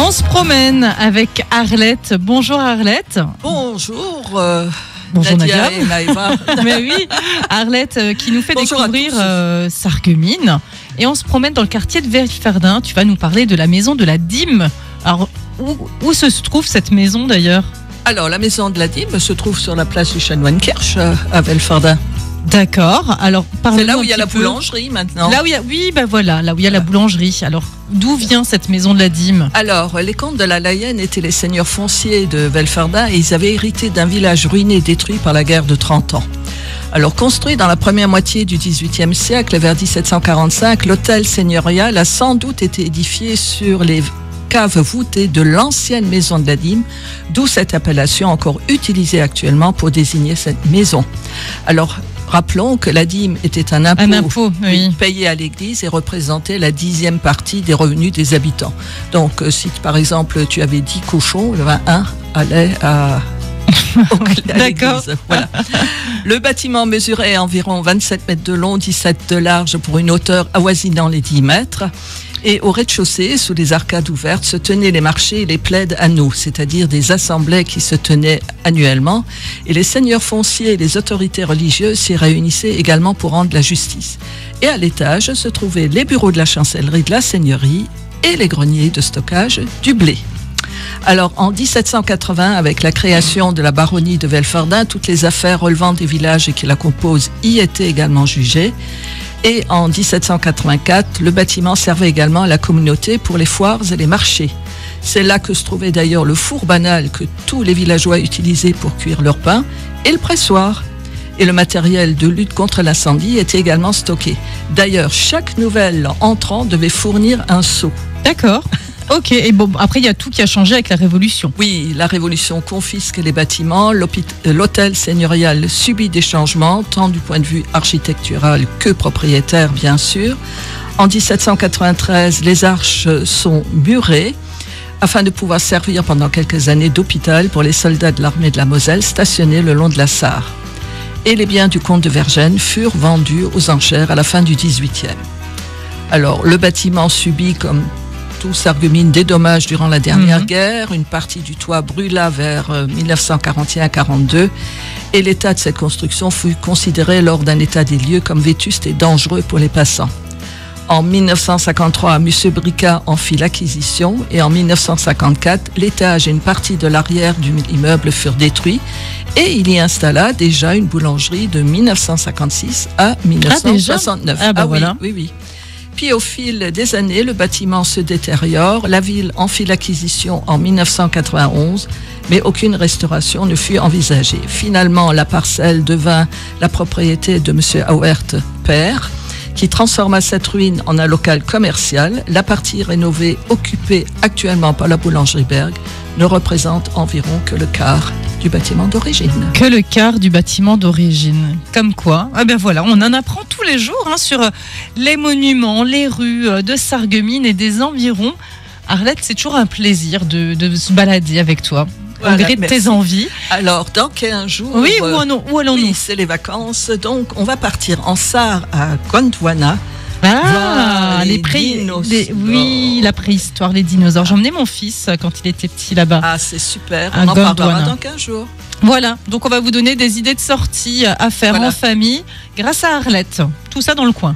On se promène avec Arlette. Bonjour Arlette. Bonjour. Bonjour Nadia Nadia. et Maëva. Mais oui, Arlette qui nous fait Bonjour découvrir Sarreguemines. Et on se promène dans le quartier de Velferdin. Tu vas nous parler de la maison de la Dîme. Alors, où se trouve cette maison d'ailleurs ? Alors, la maison de la Dîme se trouve sur la place du Chanoine-Kirch à Velferdin. D'accord. Alors, c'est là où il y a la boulangerie maintenant. Là où il y a, oui, ben voilà, là où il y a la boulangerie. Alors, d'où vient cette maison de la Dîme ? Alors, les comtes de la Layenne étaient les seigneurs fonciers de Velferdin et ils avaient hérité d'un village ruiné et détruit par la guerre de 30 ans. Alors, construit dans la première moitié du XVIIIe siècle, vers 1745, l'hôtel seigneurial a sans doute été édifié sur les caves voûtées de l'ancienne maison de la Dîme, d'où cette appellation encore utilisée actuellement pour désigner cette maison. Alors, rappelons que la dîme était un impôt oui, payé à l'église et représentait la 10e partie des revenus des habitants. Donc, si par exemple tu avais 10 cochons, le 1 allait à l'église. Voilà. Le bâtiment mesurait environ 27 mètres de long, 17 de large pour une hauteur avoisinant les 10 mètres. Et au rez-de-chaussée, sous les arcades ouvertes, se tenaient les marchés et les plaides anneaux, c'est-à-dire des assemblées qui se tenaient annuellement. Et les seigneurs fonciers et les autorités religieuses s'y réunissaient également pour rendre la justice. Et à l'étage se trouvaient les bureaux de la chancellerie de la seigneurie et les greniers de stockage du blé. Alors, en 1780, avec la création de la baronnie de Velferdin, toutes les affaires relevant des villages qui la composent y étaient également jugées. Et en 1784, le bâtiment servait également à la communauté pour les foires et les marchés. C'est là que se trouvait d'ailleurs le four banal que tous les villageois utilisaient pour cuire leur pain et le pressoir. Et le matériel de lutte contre l'incendie était également stocké. D'ailleurs, chaque nouvel entrant devait fournir un seau. D'accord. Ok, et bon, après il y a tout qui a changé avec la Révolution. Oui, la Révolution confisque les bâtiments, l'hôtel seigneurial subit des changements, tant du point de vue architectural que propriétaire bien sûr. En 1793, les arches sont murées afin de pouvoir servir pendant quelques années d'hôpital pour les soldats de l'armée de la Moselle stationnés le long de la Sarre. Et les biens du comte de Vergennes furent vendus aux enchères à la fin du XVIIIe. Alors, le bâtiment subit comme Sarreguemines des dommages durant la dernière guerre. Une partie du toit brûla vers 1941-42 et l'état de cette construction fut considéré lors d'un état des lieux comme vétuste et dangereux pour les passants. En 1953, M. Bricat en fit l'acquisition et en 1954, l'étage et une partie de l'arrière de l'immeuble furent détruits et il y installa déjà une boulangerie de 1956 à 1969. Voilà. Oui. Puis au fil des années, le bâtiment se détériore. La ville en fit l'acquisition en 1991, mais aucune restauration ne fut envisagée. Finalement, la parcelle devint la propriété de M. Auwert père, qui transforma cette ruine en un local commercial. La partie rénovée, occupée actuellement par la boulangerie Berg, ne représente environ que le quart du bâtiment d'origine. Que le quart du bâtiment d'origine. Comme quoi, ben voilà, on en apprend tous les jours sur les monuments, les rues de Sarreguemines et des environs. Arlette, c'est toujours un plaisir de se balader avec toi. Voilà, au gré de tes envies. Alors, dans 15 jours... Oui, où allons-nous ? Oui, c'est les vacances. Donc, on va partir en Sarre à Gondwana. Les dinosaures. Oui, la préhistoire, les dinosaures. J'ai emmené mon fils quand il était petit là-bas. Ah, c'est super. On en parlera dans 15 jours. Voilà, donc on va vous donner des idées de sortie à faire en famille grâce à Arlette. Tout ça dans le coin.